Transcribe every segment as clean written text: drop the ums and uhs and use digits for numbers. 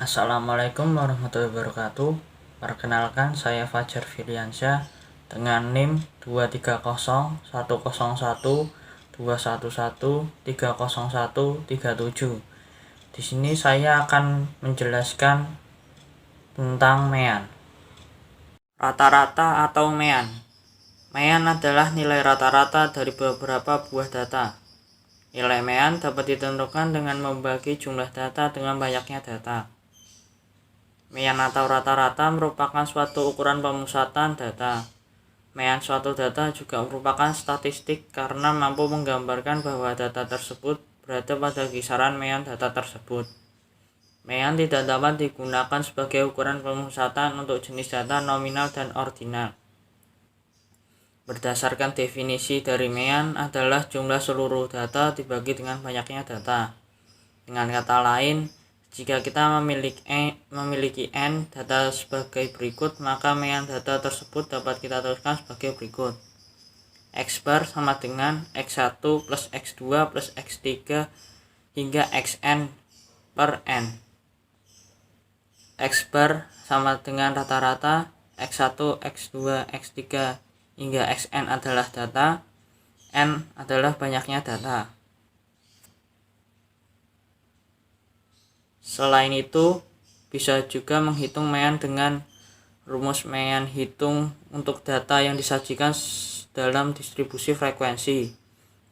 Assalamualaikum warahmatullahi wabarakatuh. Perkenalkan, saya Fajar Filiansyah dengan NIM 230111131130137. Di sini saya akan menjelaskan tentang mean. Rata-rata atau mean. Mean adalah nilai rata-rata dari beberapa buah data. Nilai mean dapat ditentukan dengan membagi jumlah data dengan banyaknya data. Mean atau rata-rata merupakan suatu ukuran pemusatan data. Mean suatu data juga merupakan statistik karena mampu menggambarkan bahwa data tersebut berada pada kisaran mean data tersebut. Mean tidak dapat digunakan sebagai ukuran pemusatan untuk jenis data nominal dan ordinal. Berdasarkan definisi dari mean adalah jumlah seluruh data dibagi dengan banyaknya data. Dengan kata lain, jika kita memiliki n data sebagai berikut, maka mean data tersebut dapat kita tuliskan sebagai berikut. X bar sama dengan X1 plus X2 plus X3 hingga Xn per n. X bar sama dengan rata-rata, X1, X2, X3 hingga Xn adalah data, n adalah banyaknya data. Selain itu, bisa juga menghitung mean dengan rumus mean hitung untuk data yang disajikan dalam distribusi frekuensi.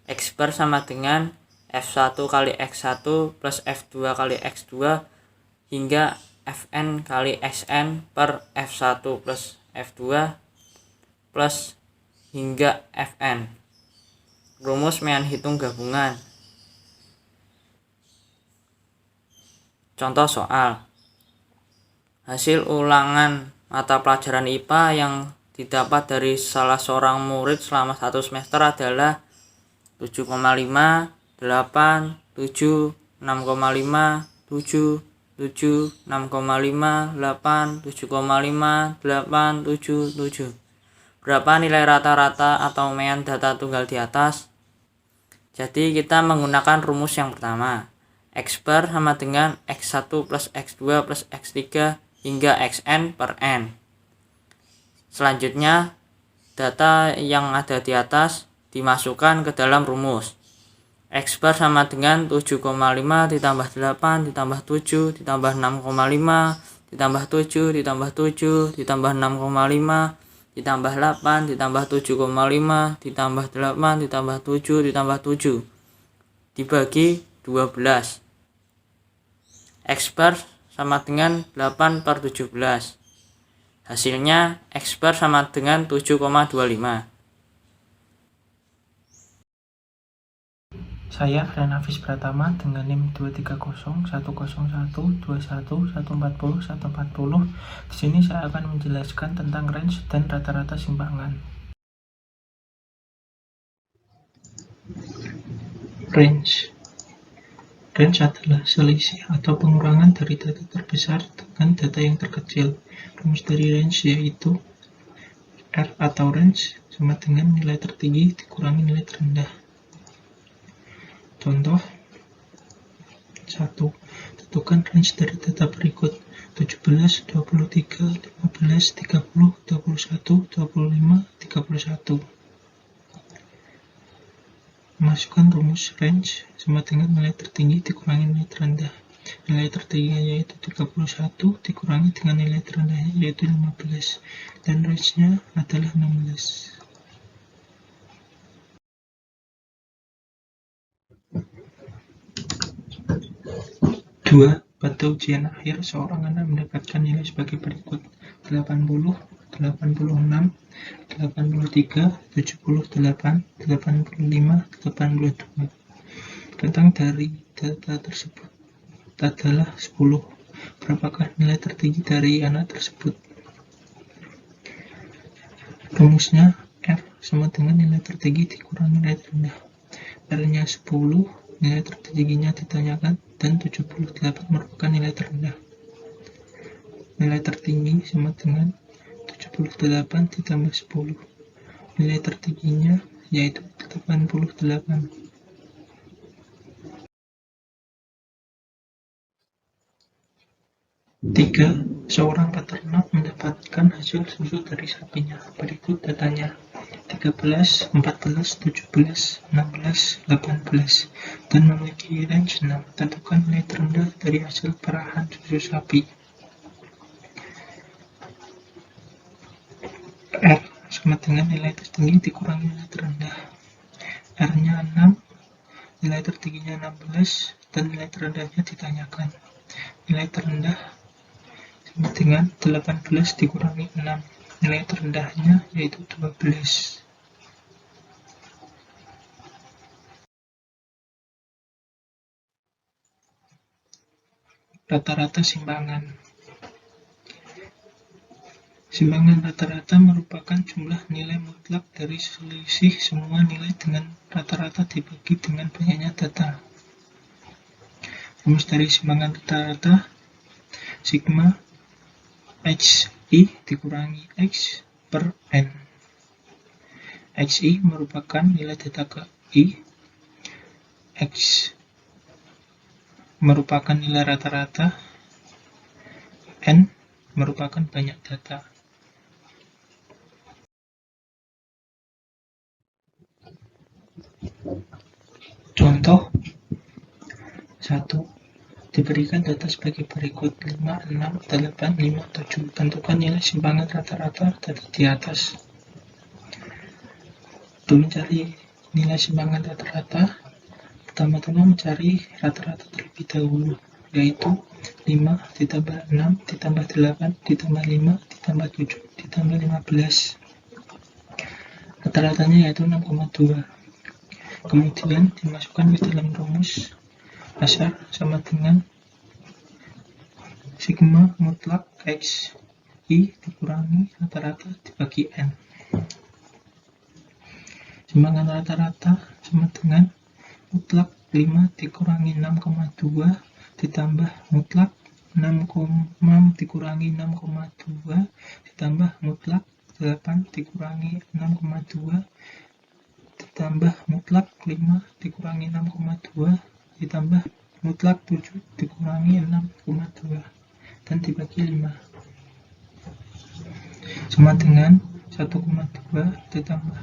X bar sama dengan F1 kali X1 plus F2 kali X2 hingga Fn kali Xn per F1 plus F2 plus hingga Fn. Rumus mean hitung gabungan. Contoh soal. Hasil ulangan mata pelajaran IPA yang didapat dari salah seorang murid selama 1 semester adalah 7,5, 8, 7, 6,5, 7, 7, 6,5, 8, 7,5, 8, 7, 7. Berapa nilai rata-rata atau mean data tunggal di atas? Jadi kita menggunakan rumus yang pertama. X bar sama dengan X1 plus X2 plus X3 hingga Xn per n. Selanjutnya, data yang ada di atas dimasukkan ke dalam rumus. X bar sama dengan 7,5 ditambah 8 ditambah 7 ditambah 6,5 ditambah 7 ditambah 7 ditambah 6,5 ditambah 8 ditambah 7,5 ditambah 8 ditambah 7 ditambah 7 dibagi 12. X bar sama dengan 8 per 17. Hasilnya X bar sama dengan 7,25. Saya Ren Hafiz Pratama dengan NIM 230110121140140. Di sini saya akan menjelaskan tentang range dan rata-rata simpangan. Range adalah selisih atau pengurangan dari data terbesar dengan data yang terkecil. Rumus dari range yaitu R atau range sama dengan nilai tertinggi dikurangi nilai terendah. Contoh 1. Tentukan range dari data berikut: 17, 23, 15, 30, 21, 25, 31. Masukkan rumus range sama dengan nilai tertinggi dikurangi nilai terendah. Nilai tertingginya yaitu 31 dikurangi dengan nilai terendahnya yaitu 15, dan range-nya adalah 16. Dua, pada ujian akhir seorang anak mendapatkan nilai sebagai berikut: 80, 86, 83, 78, 85, 82. Rentang dari data tersebut adalah 10. Berapakah nilai tertinggi dari anak tersebut? Rumusnya R sama dengan nilai tertinggi dikurangi nilai terendah. R-nya 10, nilai tertingginya ditanyakan, dan 78 merupakan nilai terendah. Nilai tertinggi sama dengan 78 ditambah 10. Nilai tertingginya yaitu 88. 3. Seorang peternak mendapatkan hasil susu dari sapinya. Berikut datanya: 13, 14, 17, 16, 18, dan memiliki range 6. Tentukan nilai terendah dari hasil perahan susu sapi. R sama dengan nilai tertinggi dikurangi nilai terendah. R-nya 6, nilai tertingginya 16, dan nilai terendahnya ditanyakan. Nilai terendah sama dengan 18 dikurangi 6. Nilai terendahnya yaitu 12. Rata-rata simbangan. Simbangan rata-rata merupakan jumlah nilai mutlak dari selisih semua nilai dengan rata-rata dibagi dengan banyaknya data. Rumus dari simbangan rata-rata: sigma XI dikurangi X per N. XI merupakan nilai data ke I, X merupakan nilai rata-rata, N merupakan banyak data. Contoh 1. Diberikan data sebagai berikut: 5, 6, 8, 5, 7. Tentukan nilai simbangan rata-rata data di atas. Untuk mencari nilai simbangan rata-rata, pertama-tama mencari rata-rata terlebih dahulu, yaitu 5 ditambah 6 ditambah 8 ditambah 5 ditambah 7 ditambah 15. Rata-ratanya yaitu 6,2. Kemudian dimasukkan ke dalam rumus. SR sama dengan sigma mutlak X I dikurangi rata-rata dibagi N. Simbangan rata-rata sama dengan mutlak 5 dikurangi 6,2 ditambah mutlak 6 dikurangi 6,2 ditambah mutlak 8 dikurangi 6,2 ditambah mutlak 5 dikurangi 6,2 ditambah mutlak 7 dikurangi 6,2 dan dibagi 5 sama dengan 1,2 ditambah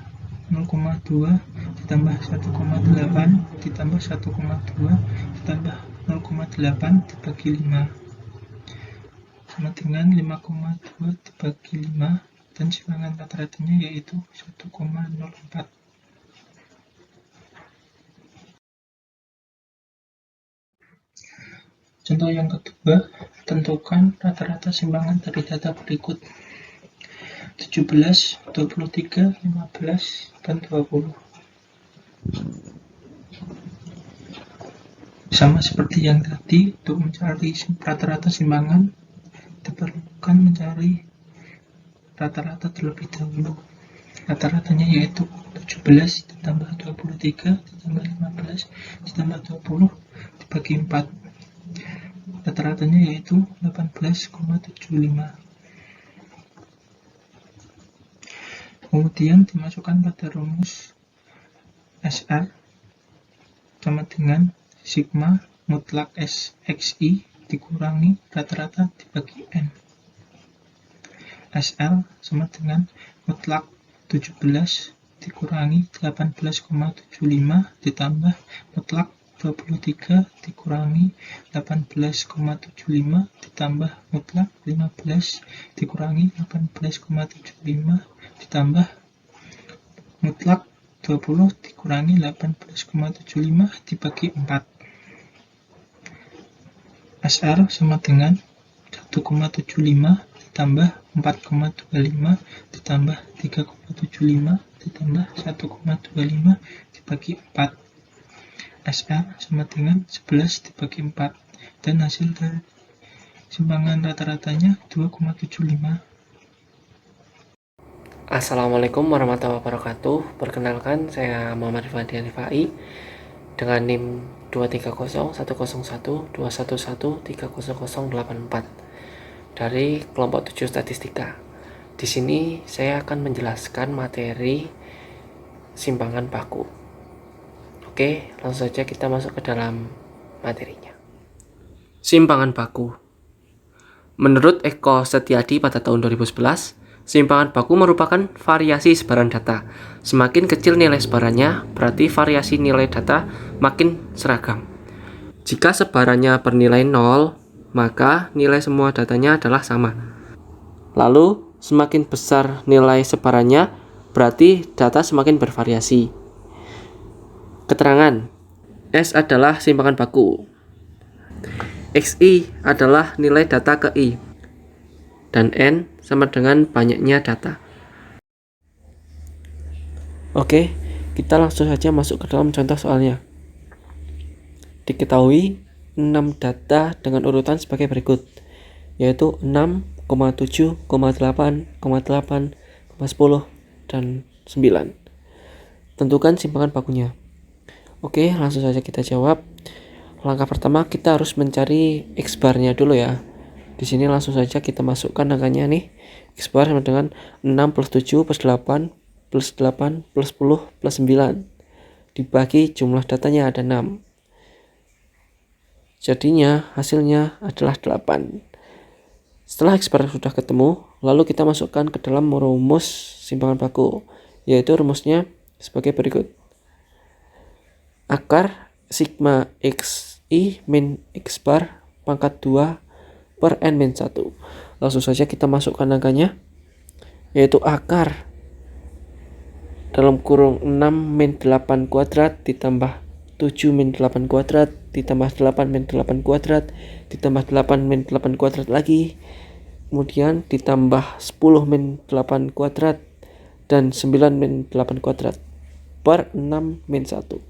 0,2 ditambah 1,8 ditambah 1,2 ditambah 0,8 dibagi 5 sama dengan 5,2 dibagi 5, dan simbangan rata-ratanya yaitu 1,04. Contoh yang kedua, tentukan rata-rata simbangan dari data berikut: 17, 23, 15, dan 20. Sama seperti yang tadi, untuk mencari rata-rata simbangan, diperlukan mencari rata-rata terlebih dahulu. Rata-ratanya yaitu 17 ditambah 23 ditambah 15 ditambah 20 dibagi 4. Rata-ratanya yaitu 18,75. Kemudian dimasukkan pada rumus SR sama dengan sigma mutlak XI dikurangi rata-rata dibagi N. SL sama dengan mutlak 17 dikurangi 18,75 ditambah mutlak 23 dikurangi 18,75 ditambah mutlak 15 dikurangi 18,75 ditambah mutlak 20 dikurangi 18,75 dibagi 4. SR sama dengan 1,75 ditambah 4,25 ditambah 3,75 ditambah 1,25 dibagi 4. SR sama dengan 11 dibagi 4, dan hasil dari simbangan rata-ratanya 2,75. Assalamualaikum warahmatullahi wabarakatuh. Perkenalkan, saya Muhammad Rifandi Rifai dengan NIM 23011113084 dari kelompok 7 statistika. Di sini saya akan menjelaskan materi simbangan baku. Oke, langsung saja kita masuk ke dalam materinya. Simbangan baku. Menurut Eko Setiadi pada tahun 2011, simpangan baku merupakan variasi sebaran data. Semakin kecil nilai sebarannya, berarti variasi nilai data makin seragam. Jika sebarannya bernilai 0, maka nilai semua datanya adalah sama. Lalu, semakin besar nilai sebarannya, berarti data semakin bervariasi. Keterangan: S adalah simpangan baku. XI adalah nilai data ke I. Dan N sama dengan banyaknya data. Oke, kita langsung saja masuk ke dalam contoh soalnya. Diketahui 6 data dengan urutan sebagai berikut, yaitu 6, 7, 8, 8, 10, dan 9. Tentukan simpangan bakunya. Oke, langsung saja kita jawab. Langkah pertama kita harus mencari X bar-nya dulu ya. Di sini langsung saja kita masukkan angkanya nih. X bar sama dengan 6 plus 7 plus 8 plus 8 plus 10 plus 9. Dibagi jumlah datanya ada 6. Jadinya hasilnya adalah 8. Setelah X bar sudah ketemu, lalu kita masukkan ke dalam rumus simpangan baku, yaitu rumusnya sebagai berikut. Akar sigma XI min X bar pangkat 2 per N min 1. Langsung saja kita masukkan angkanya, yaitu akar dalam kurung 6 min 8 kuadrat ditambah 7 min 8 kuadrat ditambah 8 min 8 kuadrat ditambah 8 min 8 kuadrat lagi, kemudian ditambah 10 min 8 kuadrat dan 9 min 8 kuadrat per 6 min 1.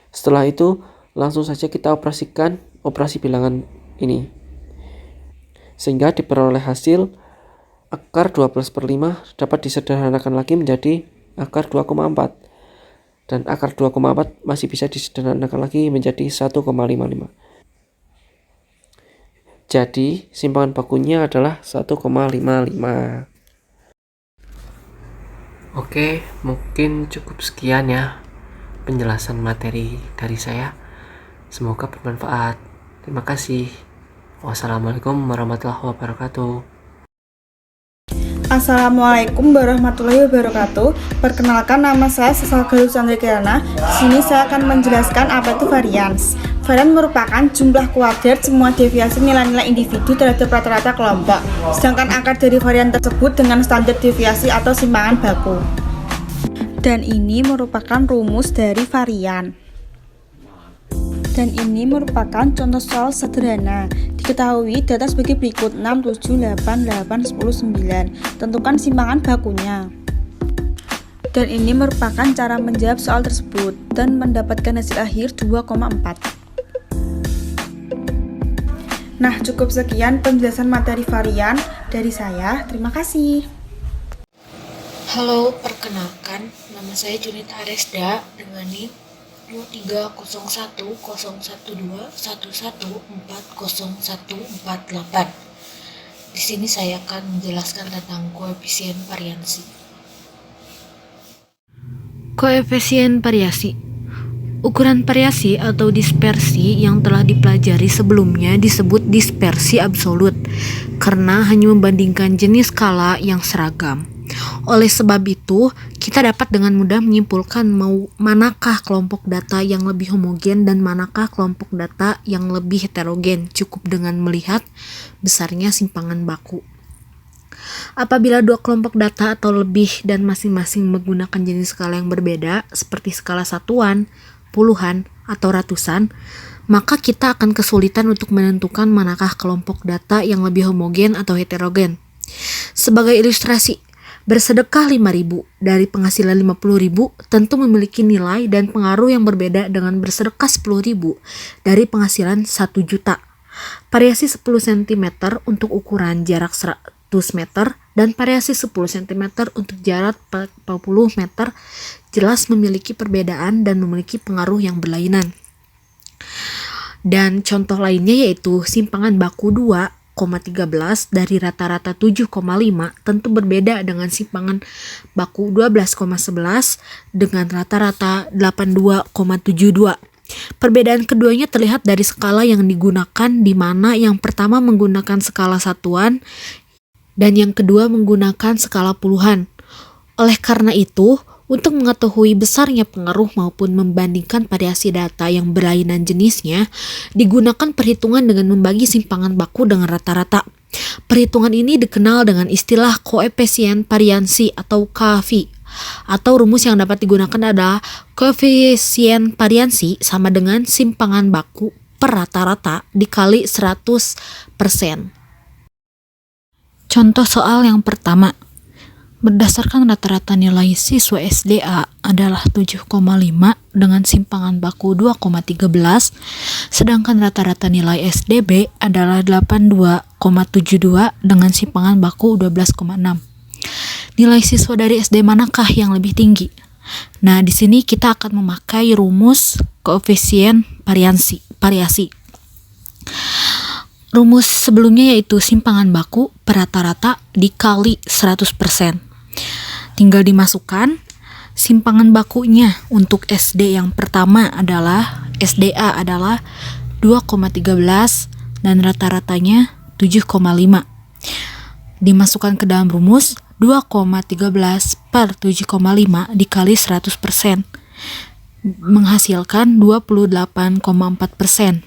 Setelah itu langsung saja kita operasikan operasi bilangan ini, sehingga diperoleh hasil akar 12/5 dapat disederhanakan lagi menjadi akar 2,4, dan akar 2,4 masih bisa disederhanakan lagi menjadi 1,55. Jadi simpangan bakunya adalah 1,55. Oke, mungkin cukup sekian ya penjelasan materi dari saya. Semoga bermanfaat. Terima kasih. Wassalamualaikum warahmatullahi wabarakatuh. Assalamualaikum warahmatullahi wabarakatuh. Perkenalkan, nama saya Sesal Galuh Chandrakirana. Di sini saya akan menjelaskan apa itu varians. Varian merupakan jumlah kuadrat semua deviasi nilai-nilai individu terhadap rata-rata kelompok. Sedangkan akar dari varian tersebut dengan standar deviasi atau simpangan baku. Dan ini merupakan rumus dari varian. Dan ini merupakan contoh soal sederhana. Diketahui data sebagai berikut: 6, 7, 8, 8, 10, 9. Tentukan simpangan bakunya. Dan ini merupakan cara menjawab soal tersebut dan mendapatkan hasil akhir 2,4. Nah, cukup sekian penjelasan materi varian dari saya. Terima kasih. Halo, perkenalkan, nama saya Junita Aresda dengan NIM 03010112114014. Di sini saya akan menjelaskan tentang koefisien variansi. Koefisien variasi. Ukuran variasi atau dispersi yang telah dipelajari sebelumnya disebut dispersi absolut karena hanya membandingkan jenis skala yang seragam. Oleh sebab itu, kita dapat dengan mudah menyimpulkan manakah kelompok data yang lebih homogen dan manakah kelompok data yang lebih heterogen cukup dengan melihat besarnya simpangan baku. Apabila dua kelompok data atau lebih dan masing-masing menggunakan jenis skala yang berbeda seperti skala satuan, puluhan, atau ratusan, maka kita akan kesulitan untuk menentukan manakah kelompok data yang lebih homogen atau heterogen. Sebagai ilustrasi, bersedekah 5.000 dari penghasilan 50.000 tentu memiliki nilai dan pengaruh yang berbeda dengan bersedekah 10.000 dari penghasilan 1 juta. Variasi 10 cm untuk ukuran jarak 100 meter dan variasi 10 cm untuk jarak 40 meter jelas memiliki perbedaan dan memiliki pengaruh yang berlainan. Dan contoh lainnya yaitu simpangan baku 2,13 dari rata-rata 7,5 tentu berbeda dengan simpangan baku 12,11 dengan rata-rata 82,72. Perbedaan keduanya terlihat dari skala yang digunakan, di mana yang pertama menggunakan skala satuan dan yang kedua menggunakan skala puluhan. Oleh karena itu, untuk mengetahui besarnya pengaruh maupun membandingkan variasi data yang berlainan jenisnya, digunakan perhitungan dengan membagi simpangan baku dengan rata-rata. Perhitungan ini dikenal dengan istilah koefisien variansi atau KV, atau rumus yang dapat digunakan adalah koefisien variansi sama dengan simpangan baku per rata-rata dikali 100%. Contoh soal yang pertama. Berdasarkan rata-rata nilai siswa SDA adalah 7,5 dengan simpangan baku 2,13, sedangkan rata-rata nilai SDB adalah 82,72 dengan simpangan baku 12,6. Nilai siswa dari SD manakah yang lebih tinggi? Nah, di sini kita akan memakai rumus koefisien variasi. Rumus sebelumnya yaitu simpangan baku per rata-rata dikali 100%. Tinggal dimasukkan simpangan bakunya untuk SD yang pertama adalah SDA adalah 2,13 dan rata-ratanya 7,5. Dimasukkan ke dalam rumus 2,13 per 7,5 dikali 100% menghasilkan 28,4%.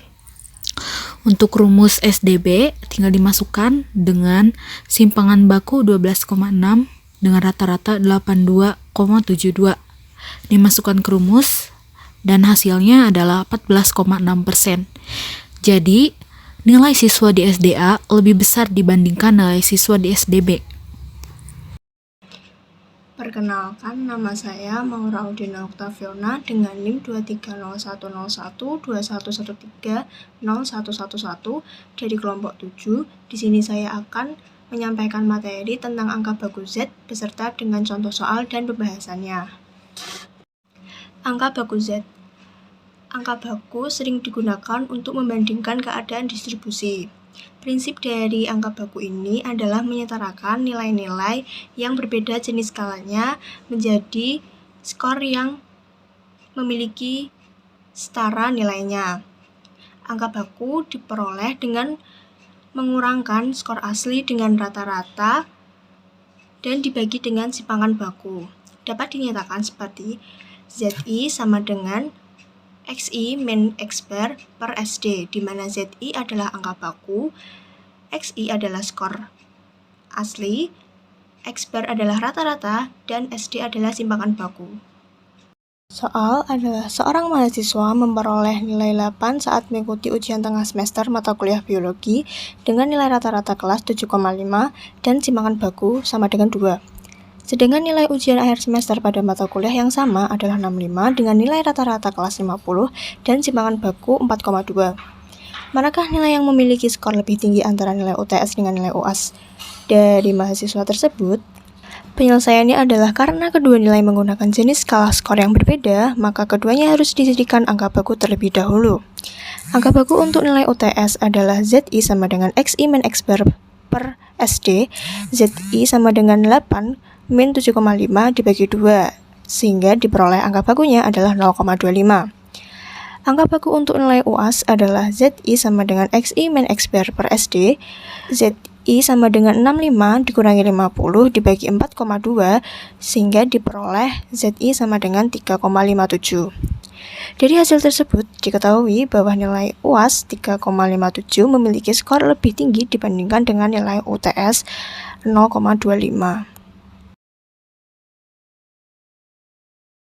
Untuk rumus SDB tinggal dimasukkan dengan simpangan baku 12,6 dengan rata-rata 82,72. Dimasukkan ke rumus dan hasilnya adalah 14,6%. Jadi, nilai siswa di SDA lebih besar dibandingkan nilai siswa di SDB. Perkenalkan, nama saya Maura Audina Octaviona dengan NIM 23011121130111 dari kelompok 7. Di sini saya akan menyampaikan materi tentang angka baku Z beserta dengan contoh soal dan pembahasannya. Angka baku Z. Angka baku sering digunakan untuk membandingkan keadaan distribusi. Prinsip dari angka baku ini adalah menyetarakan nilai-nilai yang berbeda jenis skalanya menjadi skor yang memiliki setara nilainya. Angka baku diperoleh dengan mengurangkan skor asli dengan rata-rata dan dibagi dengan simpangan baku. Dapat dinyatakan seperti ZI sama dengan XI min X bar per SD, di mana ZI adalah angka baku, XI adalah skor asli, X bar adalah rata-rata, dan SD adalah simpangan baku. Soal adalah seorang mahasiswa memperoleh nilai 8 saat mengikuti ujian tengah semester mata kuliah biologi dengan nilai rata-rata kelas 7,5 dan simpangan baku sama dengan 2. Sedangkan nilai ujian akhir semester pada mata kuliah yang sama adalah 65 dengan nilai rata-rata kelas 50 dan simpangan baku 4,2. Manakah nilai yang memiliki skor lebih tinggi antara nilai UTS dengan nilai UAS dari mahasiswa tersebut? Penyelesaiannya adalah karena kedua nilai menggunakan jenis skala skor yang berbeda, maka keduanya harus dijadikan angka baku terlebih dahulu. Angka baku untuk nilai UTS adalah ZI sama dengan XI min X bar per SD, ZI sama dengan 8 min 7,5 dibagi 2, sehingga diperoleh angka bakunya adalah 0,25. Angka baku untuk nilai UAS adalah ZI sama dengan XI min X bar per SD, ZI sama dengan 65 dikurangi 50 dibagi 4,2, sehingga diperoleh ZI sama dengan 3,57. Dari hasil tersebut, diketahui bahwa nilai UAS 3,57 memiliki skor lebih tinggi dibandingkan dengan nilai UTS 0,25.